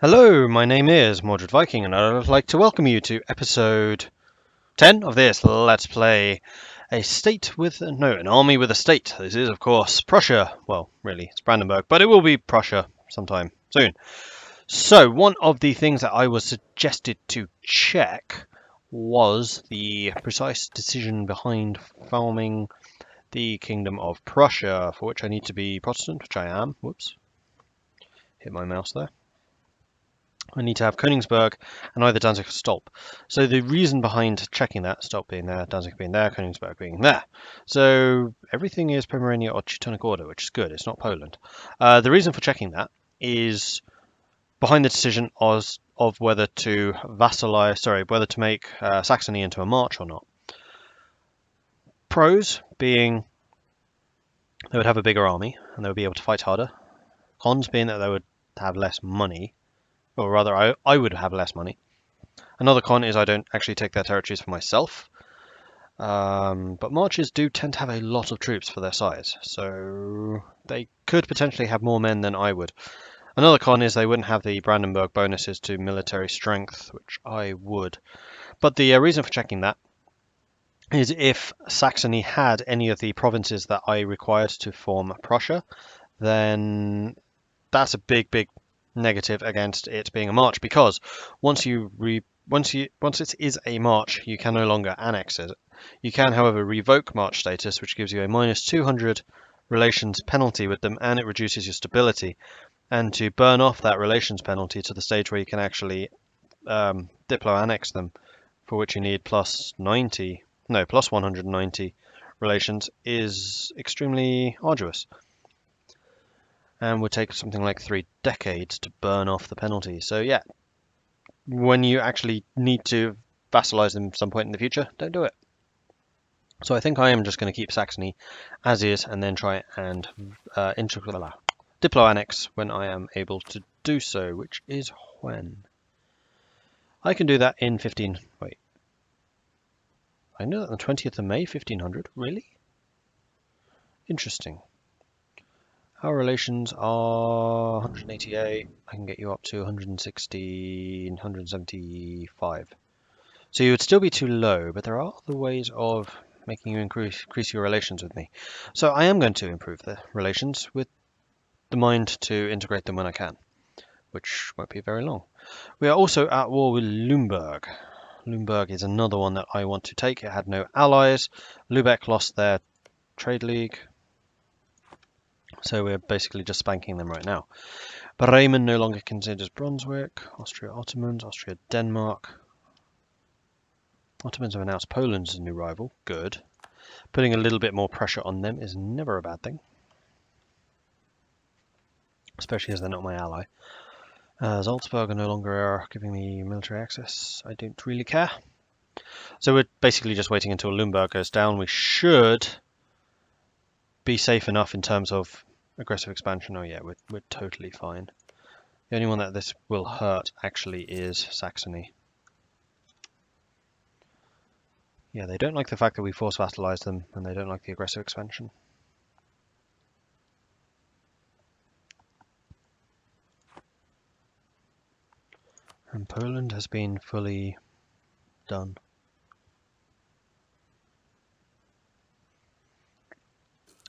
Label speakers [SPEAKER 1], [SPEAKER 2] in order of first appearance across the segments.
[SPEAKER 1] Hello, my name is Mordred Viking, and I'd like to welcome you to episode 10 of this Let's Play. An army with a state. This is, of course, Prussia. Well, really, it's Brandenburg, but it will be Prussia sometime soon. So, one of the things that I was suggested to check was the precise decision behind forming the Kingdom of Prussia, for which I need to be Protestant, which I am. Whoops. Hit my mouse there. I need to have Königsberg and either Danzig or Stolp. So the reason behind checking that, Stolp being there, Danzig being there, Königsberg being there. So everything is Pomerania or Teutonic Order, which is good. It's not Poland. The reason for checking that is behind the decision of whether to whether to make Saxony into a march or not. Pros being they would have a bigger army and they would be able to fight harder. Cons being that they would have less money. Or rather, I would have less money. Another con is I don't actually take their territories for myself. But marches do tend to have a lot of troops for their size, so they could potentially have more men than I would. Another con is they wouldn't have the Brandenburg bonuses to military strength, which I would. But the reason for checking that is if Saxony had any of the provinces that I required to form Prussia, then that's a big negative against it being a march, because once it is a march, you can no longer annex it. You can, however, revoke march status, which gives you a minus 200 relations penalty with them, and it reduces your stability. And to burn off that relations penalty to the stage where you can actually diplo annex them, for which you need plus 190 relations, is extremely arduous. And would take something like 3 decades to burn off the penalty. So yeah, when you actually need to vassalize them some point in the future, don't do it. So I think I am just going to keep Saxony as is and then try and diplo annex when I am able to do so, which is when? I can do that in 15... Wait. I know that on the 20th of May, 1500? Really? Interesting. Our relations are 188. I can get you up to 160, 175. So you would still be too low, but there are other ways of making you increase your relations with me. So I am going to improve the relations with the mind to integrate them when I can, which won't be very long. We are also at war with Limburg. Limburg is another one that I want to take. It had no allies. Lübeck lost their trade league. So we're basically just spanking them right now. Bremen no longer considers Brunswick. Austria Ottomans. Austria Denmark. Ottomans have announced Poland as a new rival. Good. Putting a little bit more pressure on them is never a bad thing. Especially as they're not my ally. Salzburg are no longer giving me military access. I don't really care. So we're basically just waiting until Limburg goes down. We should be safe enough in terms of aggressive expansion. Oh yeah, we're totally fine. The only one that this will hurt actually is Saxony. Yeah, they don't like the fact that we force vassalize them, and they don't like the aggressive expansion. And Poland has been fully done.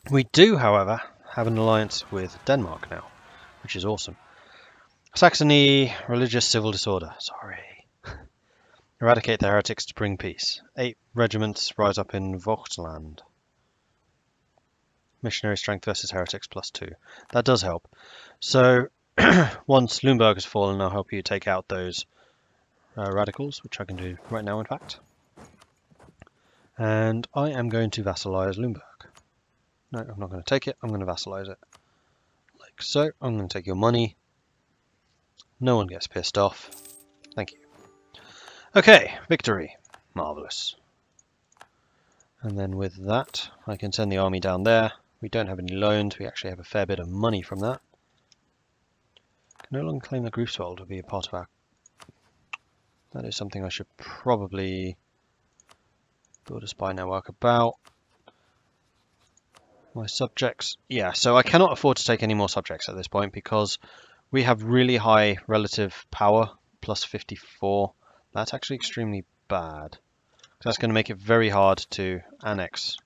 [SPEAKER 1] We do, however, have an alliance with Denmark now, which is awesome. Saxony, religious civil disorder. Sorry. Eradicate the heretics to bring peace. 8 regiments rise up in Vogtland. Missionary strength versus heretics +2. That does help. So once Limburg has fallen, I'll help you take out those radicals, which I can do right now, in fact. And I am going to vassalize Limburg. No, I'm not going to take it. I'm going to vassalize it. Like so. I'm going to take your money. No one gets pissed off. Thank you. Okay, victory. Marvellous. And then with that, I can send the army down there. We don't have any loans. We actually have a fair bit of money from that. Can no longer claim that Greifswald will be a part of our... That is something I should probably build a spy network about. My subjects, yeah, so I cannot afford to take any more subjects at this point because We have really high relative power, plus 54. That's actually extremely bad. That's going to make it very hard to annex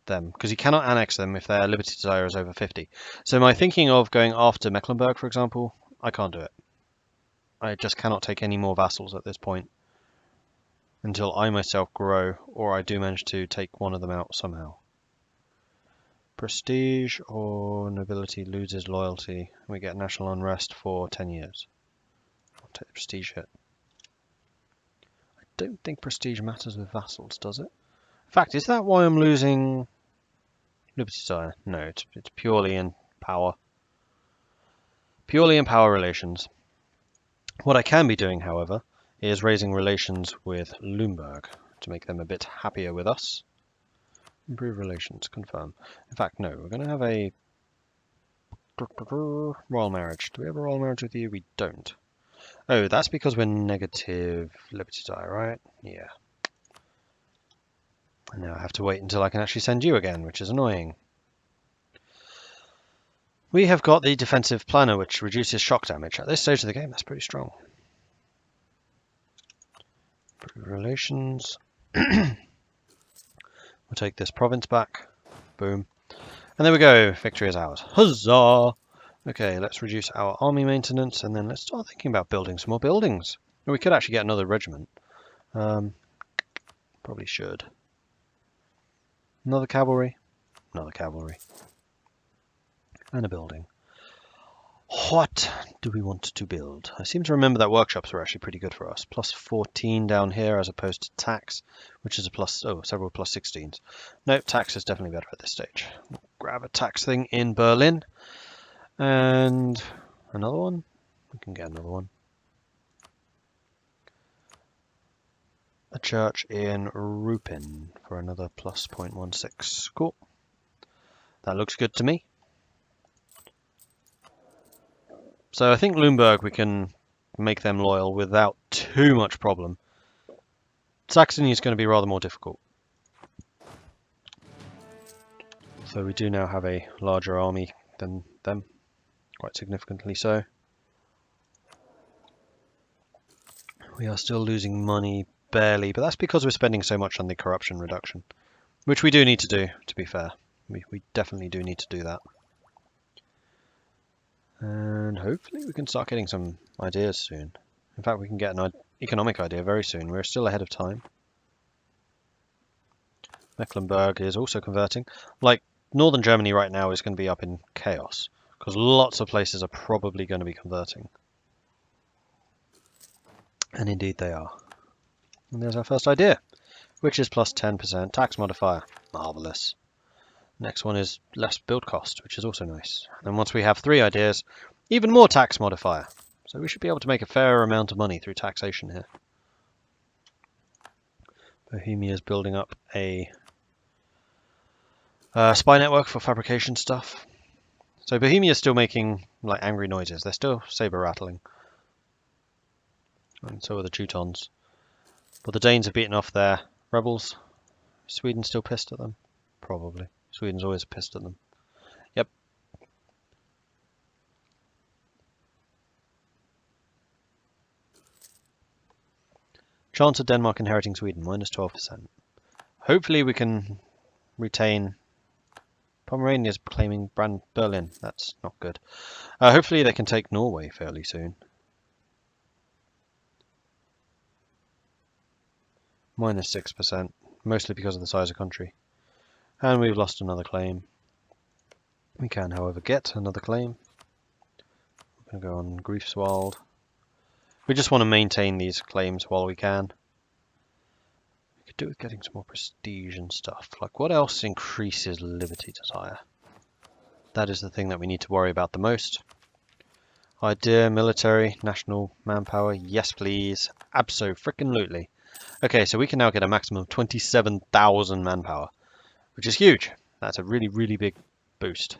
[SPEAKER 1] them, because you cannot annex them if their liberty desire is over 50. So my thinking of going after Mecklenburg, for example, I can't do it. I just cannot take any more vassals at this point until I myself grow, or I do manage to take one of them out somehow. Prestige or nobility loses loyalty. We get national unrest for 10 years. I'll take the prestige hit. I don't think prestige matters with vassals, does it? In fact, is that why I'm losing liberty desire? No, it's purely in power. Purely in power relations. What I can be doing, however, is raising relations with Lumberg to make them a bit happier with us. Improve relations, confirm. In fact, no, we're going to have a royal marriage. Do we have a royal marriage with you? We don't. Oh, that's because we're negative liberty desire, right? Yeah. And now I have to wait until I can actually send you again, which is annoying. We have got the defensive planner, which reduces shock damage. At this stage of the game, that's pretty strong. Improve relations. We'll take this province back. Boom. And there we go. Victory is ours. Huzzah! Okay, let's reduce our army maintenance, and then let's start thinking about building some more buildings. We could actually get another regiment. Probably should. Another cavalry. Another cavalry. And a building. What do we want to build? I seem to remember that workshops were actually pretty good for us. Plus 14 down here as opposed to tax, which is a plus, several plus 16s. No, tax is definitely better at this stage. We'll grab a tax thing in Berlin. And another one? We can get another one. A church in Rupin for another plus 0.16. Cool. That looks good to me. So I think Lumberg we can make them loyal without too much problem. Saxony is going to be rather more difficult. So we do now have a larger army than them, quite significantly so. We are still losing money, barely, but that's because we're spending so much on the corruption reduction, which we do need to do, to be fair. We definitely do need to do that. And hopefully we can start getting some ideas soon. In fact, we can get an economic idea very soon. We're still ahead of time. Mecklenburg is also converting. Like, northern Germany right now is going to be up in chaos, because lots of places are probably going to be converting. And indeed they are. And there's our first idea, which is plus 10% tax modifier. Marvellous. Next one is less build cost, which is also nice. And once we have 3 ideas, even more tax modifier. So we should be able to make a fair amount of money through taxation here. Bohemia is building up a spy network for fabrication stuff. So Bohemia is still making like angry noises. They're still saber rattling. And so are the Teutons. But the Danes have beaten off their rebels. Is Sweden still pissed at them? Probably. Sweden's always pissed at them. Yep. Chance of Denmark inheriting Sweden, minus 12%. Hopefully we can retain... Pomerania's claiming Berlin. That's not good. Hopefully they can take Norway fairly soon. Minus 6%, mostly because of the size of country. And we've lost another claim. We can, however, get another claim. We're going to go on Griefswald. We just want to maintain these claims while we can. We could do with getting some more prestige and stuff. Like, what else increases liberty desire? That is the thing that we need to worry about the most. Idea, military, national manpower. Yes, please. Abso-frickin-lutely. Okay, so we can now get a maximum of 27,000 manpower, which is huge. That's a really, really big boost.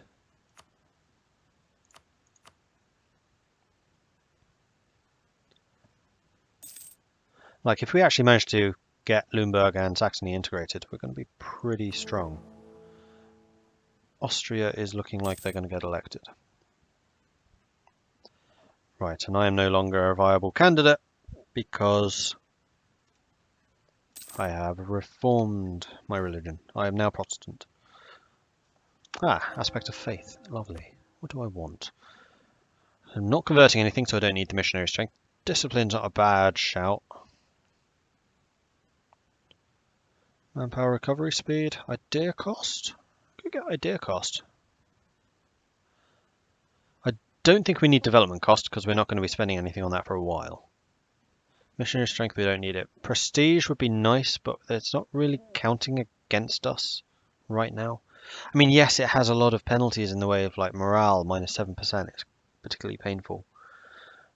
[SPEAKER 1] Like, if we actually manage to get Lumberg and Saxony integrated, we're going to be pretty strong. Austria is looking like they're going to get elected. Right, and I am no longer a viable candidate because I have reformed my religion. I am now Protestant. Ah, aspect of faith. Lovely. What do I want? I'm not converting anything, so I don't need the missionary strength. Discipline's not a bad shout. Manpower recovery speed. Idea cost? Could get idea cost. I don't think we need development cost because we're not going to be spending anything on that for a while. Missionary strength, we don't need it. Prestige would be nice, but it's not really counting against us right now. I mean, yes, it has a lot of penalties in the way of like morale, -7%. It's particularly painful.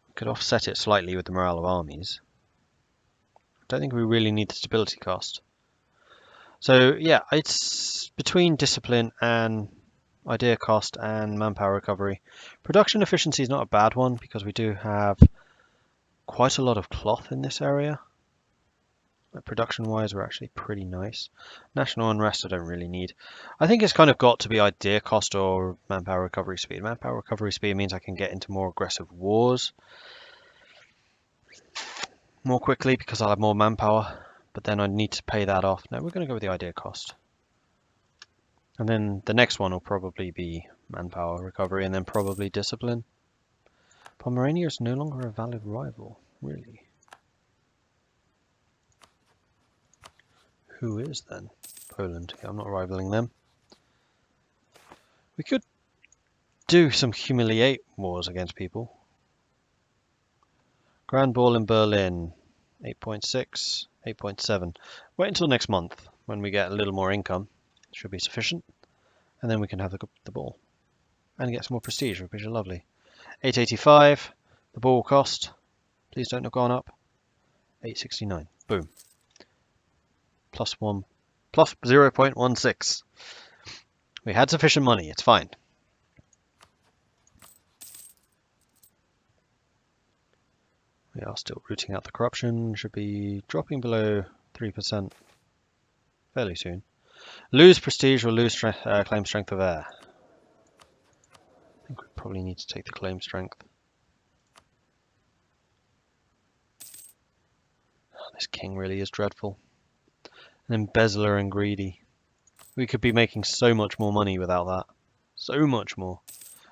[SPEAKER 1] We could offset it slightly with the morale of armies. I don't think we really need the stability cost. So yeah, it's between discipline and idea cost and manpower recovery. Production efficiency is not a bad one because we do have quite a lot of cloth in this area. Production wise, we're actually pretty nice. National unrest I don't really need. I think it's kind of got to be idea cost or manpower recovery speed. Manpower recovery speed means I can get into more aggressive wars more quickly because I'll have more manpower, but then I need to pay that off. No, we're going to go with the idea cost. And then the next one will probably be manpower recovery and then probably discipline. Pomerania is no longer a valid rival, really. Who is then? Poland. Yeah, I'm not rivaling them. We could do some humiliate wars against people. Grand Ball in Berlin, 8.6, 8.7. Wait until next month when we get a little more income. Should be sufficient. And then we can have the ball. And get some more prestige, which is lovely. 885, the ball cost. Please don't have gone up. 869. Boom. Plus 0.16. We had sufficient money, it's fine. We are still rooting out the corruption, should be dropping below 3% fairly soon. Lose prestige or lose claim strength of air. I think we probably need to take the claim strength. Oh, this king really is dreadful. An embezzler and greedy. We could be making so much more money without that. So much more.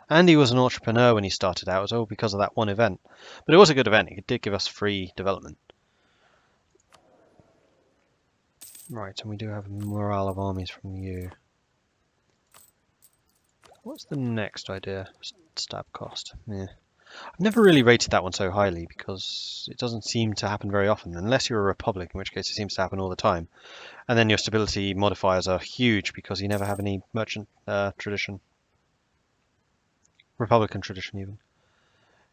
[SPEAKER 1] And he was an entrepreneur when he started out. It was all because of that one event. But it was a good event. It did give us free development. Right, and we do have morale of armies from you. What's the next idea? Stab cost. Yeah. I've never really rated that one so highly because it doesn't seem to happen very often, unless you're a republic, in which case it seems to happen all the time. And then your stability modifiers are huge because you never have any merchant tradition. Republican tradition even.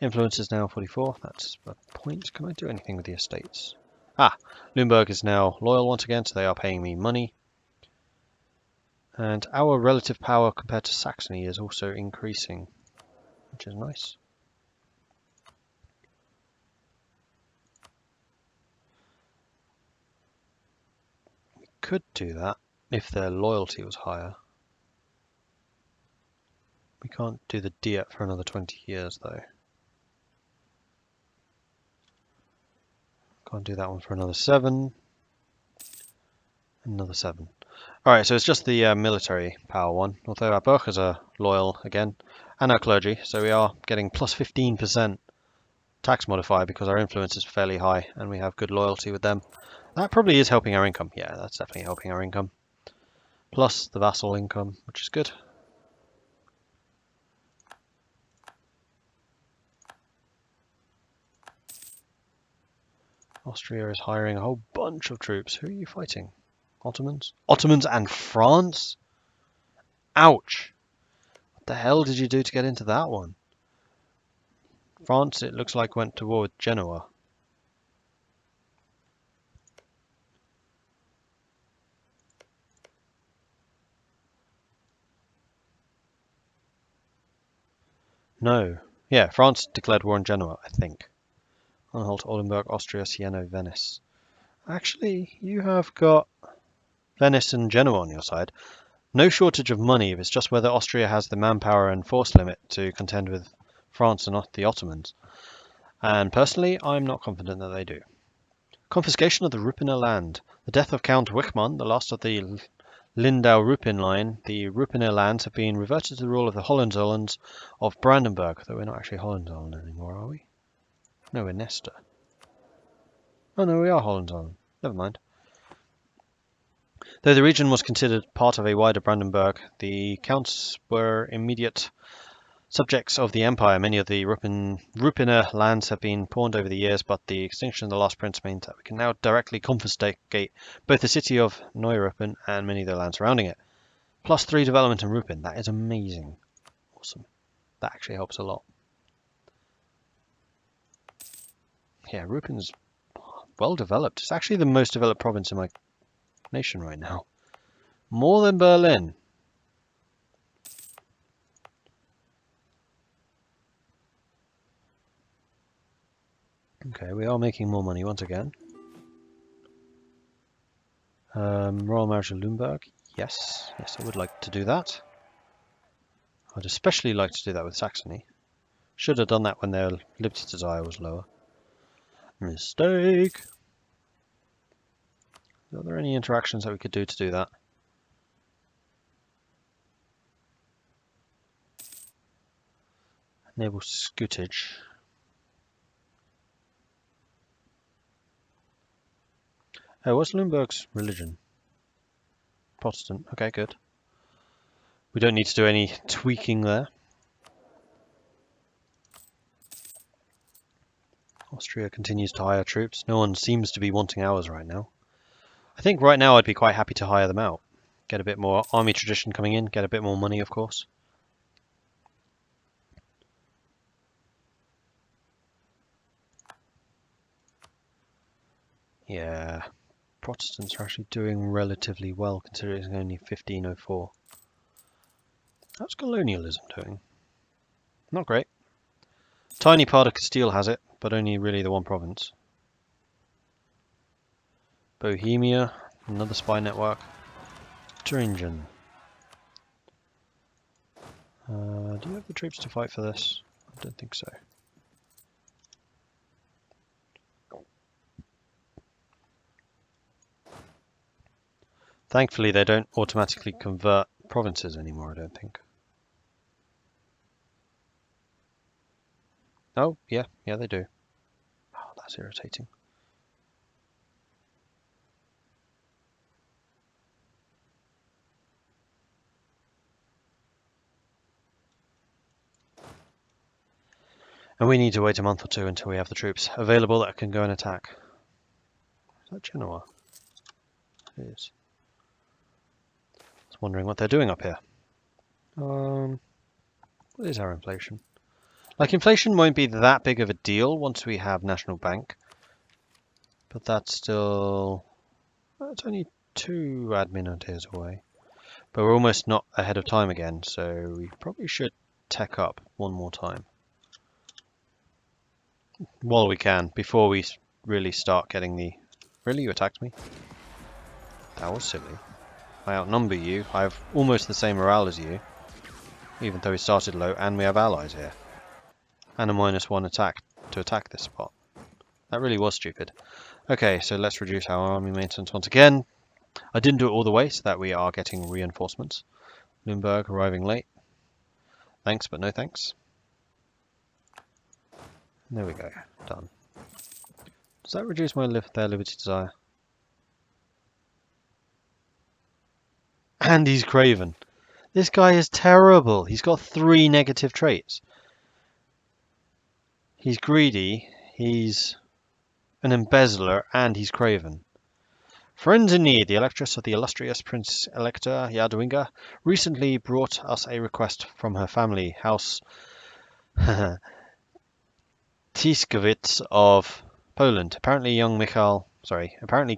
[SPEAKER 1] Influence is now 44. That's a point. Can I do anything with the estates? Ah, Luneburg is now loyal once again, so they are paying me money. And our relative power compared to Saxony is also increasing, which is nice. We could do that if their loyalty was higher. We can't do the Diet for another 20 years though. Can't do that one for another 7. Another 7. Alright, so it's just the military power one, although our burghers are loyal again, and our clergy, so we are getting plus 15% tax modifier because our influence is fairly high and we have good loyalty with them. That probably is helping our income. Yeah, that's definitely helping our income. Plus the vassal income, which is good. Austria is hiring a whole bunch of troops. Who are you fighting? Ottomans? Ottomans and France? Ouch! What the hell did you do to get into that one? France, it looks like, went to war with Genoa. No. Yeah, France declared war on Genoa, I think. Anhalt, Oldenburg, Austria, Siena, Venice. Actually, you have got Venice and Genoa on your side. No shortage of money, it's just whether Austria has the manpower and force limit to contend with France and not the Ottomans. And personally, I'm not confident that they do. Confiscation of the Ruppiner land. The death of Count Wichmann, the last of the Lindau-Ruppin line, the Ruppiner lands have been reverted to the rule of the Hohenzollerns of Brandenburg. Though we're not actually Hohenzollern anymore, are we? No, we're Nester. Oh no, we are Hohenzollern. Never mind. Though the region was considered part of a wider Brandenburg, the counts were immediate subjects of the empire. Many of the Ruppiner lands have been pawned over the years, but the extinction of the last prince means that we can now directly confiscate both the city of Neuruppin and many of the lands surrounding it. +3 development in Ruppin. That is amazing. Awesome. That actually helps a lot. Yeah, Ruppin's well developed. It's actually the most developed province in my nation right now. More than Berlin. Okay, we are making more money once again. Royal Marriage of Lumberg. Yes, I would like to do that. I'd especially like to do that with Saxony. Should have done that when their liberty desire was lower. Mistake! Are there any interactions that we could do to do that? Enable scootage. Oh, what's Lumberg's religion? Protestant. Okay, good. We don't need to do any tweaking there. Austria continues to hire troops. No one seems to be wanting ours right now. I think right now I'd be quite happy to hire them out. Get a bit more army tradition coming in, get a bit more money, of course. Yeah, Protestants are actually doing relatively well considering it's only 1504. How's colonialism doing? Not great. Tiny part of Castile has it, but only really the one province. Bohemia, another spy network. Thuringen. Do you have the troops to fight for this? I don't think so. Thankfully, they don't automatically convert provinces anymore, I don't think. Oh, yeah, they do. Oh, that's irritating. And we need to wait a month or two until we have the troops available that can go and attack. Is that Genoa? It is. I was wondering what they're doing up here. What is our inflation? Like, inflation won't be that big of a deal once we have National Bank. But that's still... It's only 2 admin ideas away. But we're almost not ahead of time again, so we probably should tech up one more time. While we can, before we really start getting the... Really? You attacked me? That was silly. I outnumber you. I have almost the same morale as you. Even though we started low, and we have allies here. And a -1 attack to attack this spot. That really was stupid. Okay, so let's reduce our army maintenance once again. I didn't do it all the way, so that we are getting reinforcements. Nuremberg arriving late. Thanks, but no thanks. There we go. Done. Does that reduce my their liberty desire? And he's craven. This guy is terrible. He's got 3 negative traits. He's greedy, he's an embezzler, and he's craven. Friends in need. The Electress of the illustrious Prince Elector Jadwiga recently brought us a request from her family, House Tiskowitz of Poland. Apparently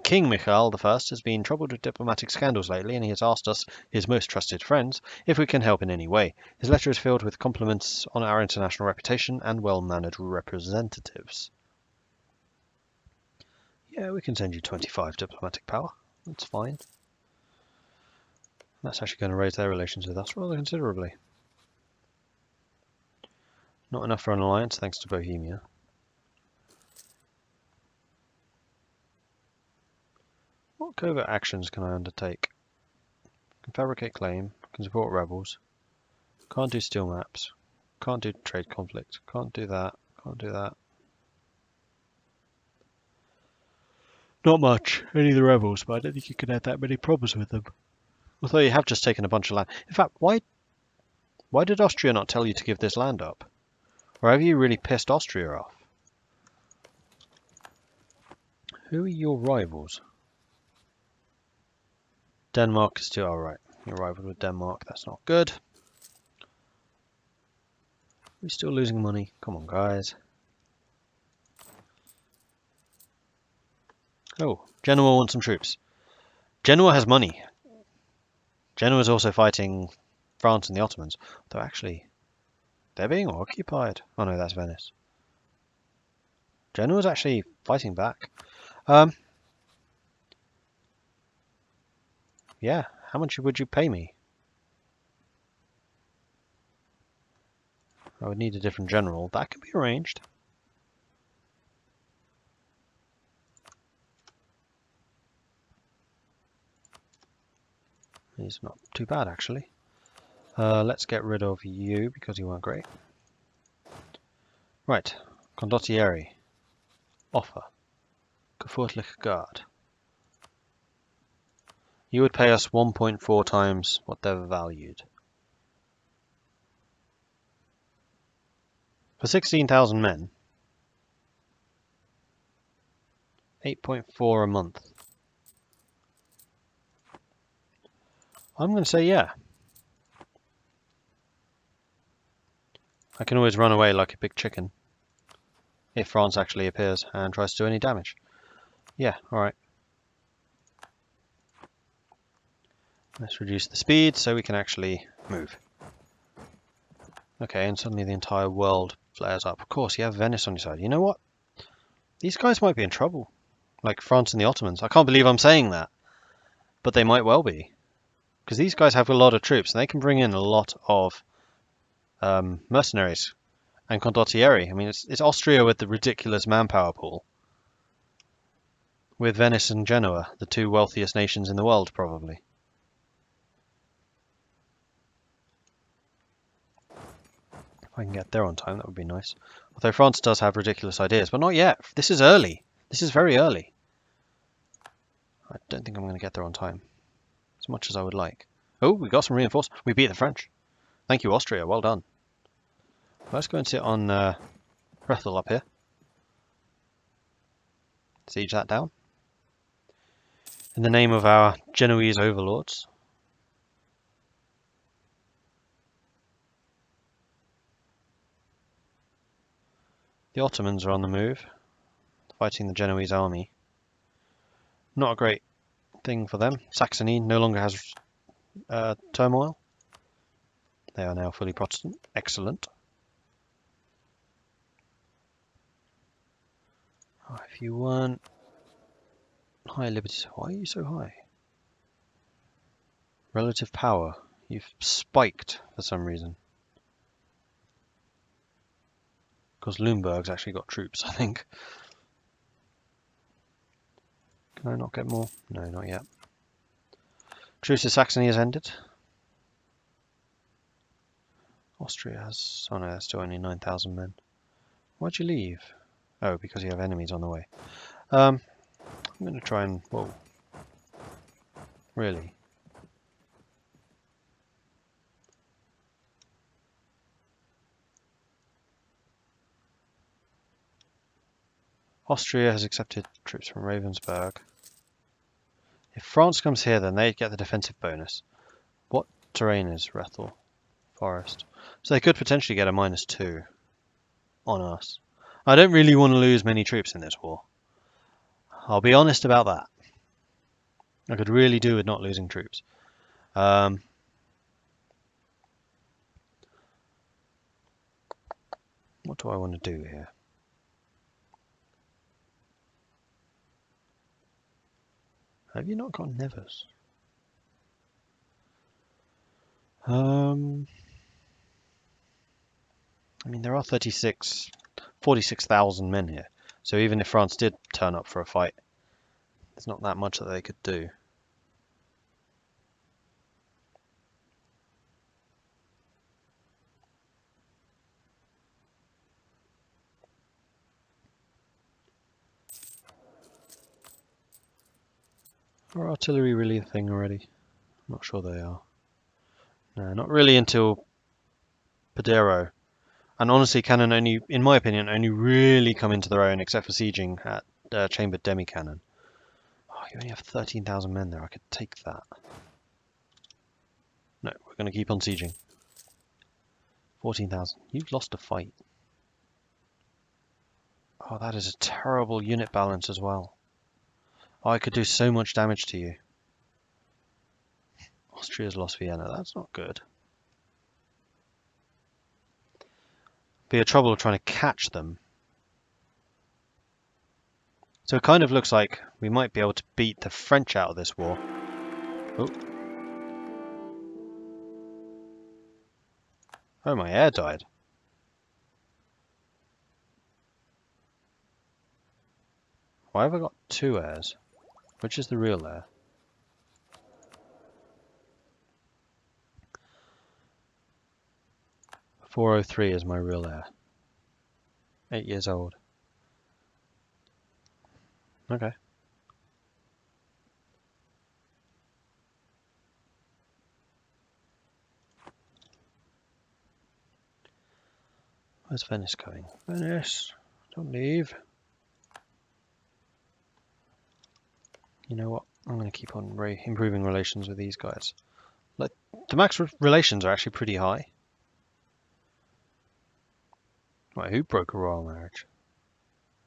[SPEAKER 1] King Michael I has been troubled with diplomatic scandals lately, and he has asked us, his most trusted friends, if we can help in any way. His letter is filled with compliments on our international reputation and well-mannered representatives. Yeah, we can send you 25 diplomatic power. That's fine. That's actually going to raise their relations with us rather considerably. Not enough for an alliance, thanks to Bohemia. What covert actions can I undertake? Can fabricate claim, can support rebels, can't do steel maps, can't do trade conflict, can't do that, can't do that. Not much, only the rebels, but I don't think you can have that many problems with them. Although you have just taken a bunch of land. In fact, why did Austria not tell you to give this land up? Or have you really pissed Austria off? Who are your rivals? Denmark is still alright. You're rivaled with Denmark, that's not good. We're still losing money. Come on, guys. Oh, Genoa wants some troops. Genoa has money. Genoa is also fighting France and the Ottomans. Though actually, they're being occupied. Oh no, that's Venice. Genoa's actually fighting back. Yeah, how much would you pay me? I would need a different general. That can be arranged. He's not too bad, actually. Let's get rid of you, because you weren't great. Right. Condottieri. Offer. Gefortliche Guard. You would pay us 1.4 times what they're valued. For 16,000 men. 8.4 a month. I'm going to say yeah. I can always run away like a big chicken. If France actually appears and tries to do any damage. Yeah, alright. Let's reduce the speed so we can actually move. Okay, and suddenly the entire world flares up. Of course, you have Venice on your side. You know what? These guys might be in trouble. Like France and the Ottomans. I can't believe I'm saying that. But they might well be. Because these guys have a lot of troops and they can bring in a lot of mercenaries. And condottieri. I mean, it's Austria with the ridiculous manpower pool. With Venice and Genoa, the two wealthiest nations in the world, probably. If I can get there on time, that would be nice. Although France does have ridiculous ideas, but not yet. This is early. This is very early. I don't think I'm going to get there on time. As much as I would like. Oh, we got some reinforcements. We beat the French. Thank you, Austria. Well done. Let's go and sit on Rethel up here. Siege that down. In the name of our Genoese overlords. The Ottomans are on the move, fighting the Genoese army. Not a great thing for them. Saxony no longer has turmoil. They are now fully Protestant. Excellent. Oh, if you weren't high liberties, why are you so high? Relative power. You've spiked for some reason. Because Lumberg's actually got troops, I think. Can I not get more? No, not yet. Truce with Saxony has ended. Austria has... Oh no, that's still only 9,000 men. Why'd you leave? Oh, because you have enemies on the way. I'm going to try and... Whoa. Really? Austria has accepted troops from Ravensburg. If France comes here, then they get the defensive bonus. What terrain is Rethel? Forest. So they could potentially get a -2 on us. I don't really want to lose many troops in this war. I'll be honest about that. I could really do with not losing troops. What do I want to do here? Have you not got Nevers? I mean, there are 46,000 men here. So even if France did turn up for a fight, there's not that much that they could do. Are artillery really a thing already? I'm not sure they are. No, not really until Padero. And honestly, cannon only, in my opinion, only really come into their own except for sieging at chambered demi-cannon. Oh, you only have 13,000 men there. I could take that. No, we're going to keep on sieging. 14,000. You've lost a fight. Oh, that is a terrible unit balance as well. Oh, I could do so much damage to you. Austria's lost Vienna. That's not good. Be a trouble trying to catch them. So it kind of looks like we might be able to beat the French out of this war. Oh. Oh, my heir died. Why have I got two heirs? Which is the real heir? .403 is my real heir. 8 years old. Okay. Where's Venice going? Venice, don't leave. You know what? I'm going to keep on improving relations with these guys. Like, the max relations are actually pretty high. Wait, who broke a royal marriage?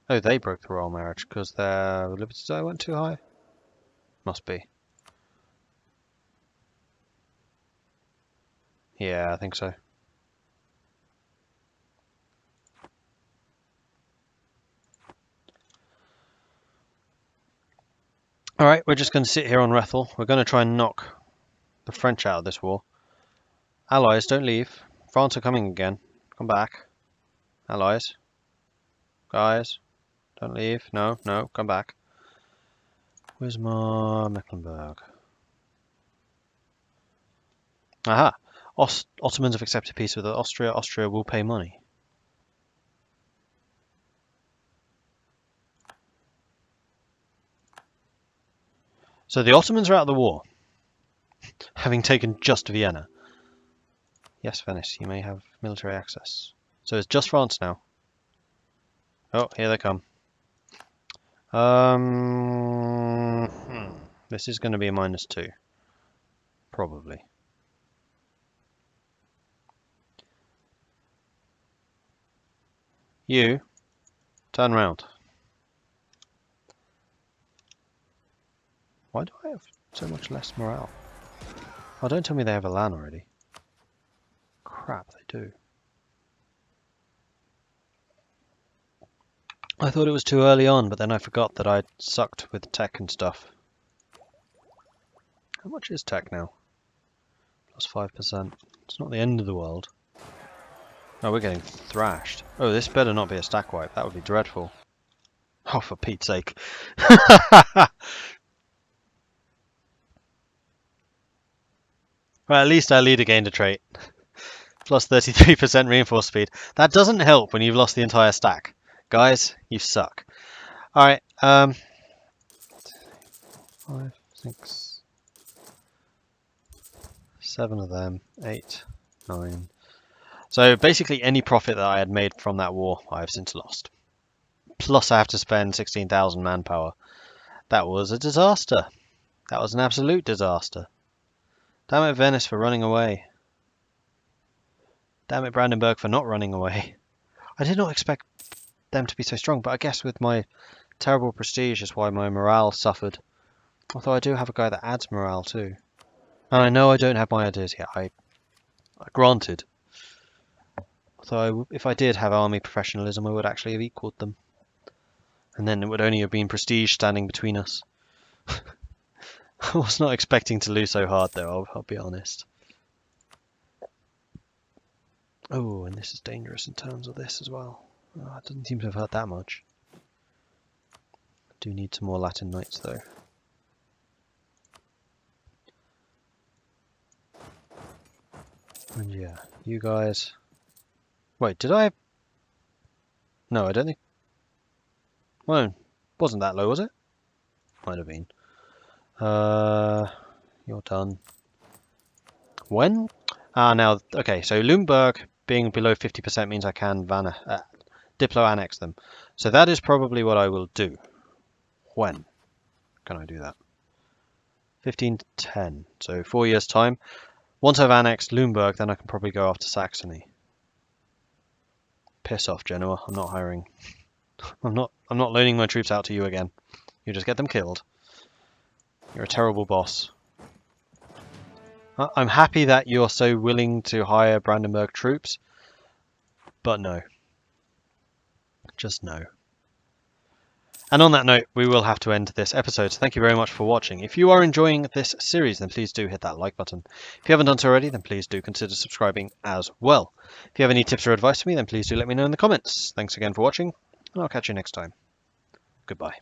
[SPEAKER 1] Oh, they broke the royal marriage because their liberty die went too high? Must be. Yeah, I think so. Alright, we're just going to sit here on Rethel. We're going to try and knock the French out of this war. Allies, don't leave. France are coming again. Come back. Allies. Guys, don't leave. No, no, come back. Wismar, Mecklenburg. Aha! Ottomans have accepted peace with Austria. Austria will pay money. So the Ottomans are out of the war, having taken just Vienna. Yes, Venice, you may have military access. So it's just France now. Oh, here they come. This is going to be a -2. Probably. You, turn round. Why do I have so much less morale? Oh, don't tell me they have a LAN already. Crap, they do. I thought it was too early on, but then I forgot that I'd sucked with tech and stuff. How much is tech now? +5%. It's not the end of the world. Oh, we're getting thrashed. Oh, this better not be a stack wipe. That would be dreadful. Oh, for Pete's sake. Well, at least our leader gained a trait. +33% reinforced speed. That doesn't help when you've lost the entire stack. Guys, you suck. Alright, 5, 6, 7 of them, 8, 9. So basically any profit that I had made from that war, I have since lost. Plus I have to spend 16,000 manpower. That was a disaster. That was an absolute disaster. Damn it, Venice, for running away. Damn it, Brandenburg, for not running away. I did not expect them to be so strong, but I guess with my terrible prestige is why my morale suffered. Although I do have a guy that adds morale too. And I know I don't have my ideas yet. Granted. Although if I did have army professionalism, I would actually have equaled them. And then it would only have been prestige standing between us. I was not expecting to lose so hard though, I'll be honest. Oh, and this is dangerous in terms of this as well. Oh, it doesn't seem to have hurt that much. Do need some more Latin knights though. And yeah, you guys. Wait, did I? No, I don't think. Well, wasn't that low, was it? Might have been. You're done. When? Ah, now, okay, so Lumberg being below 50% means I can Diplo annex them. So that is probably what I will do. When can I do that? 15 to 10. So 4 years' time. Once I've annexed Lumberg, then I can probably go after Saxony. Piss off, Genoa. I'm not hiring. I'm not loaning my troops out to you again. You just get them killed. You're a terrible boss. I'm happy that you're so willing to hire Brandenburg troops, but no. Just no. And on that note, we will have to end this episode. So thank you very much for watching. If you are enjoying this series, then please do hit that like button. If you haven't done so already, then please do consider subscribing as well. If you have any tips or advice for me, then please do let me know in the comments. Thanks again for watching, and I'll catch you next time. Goodbye.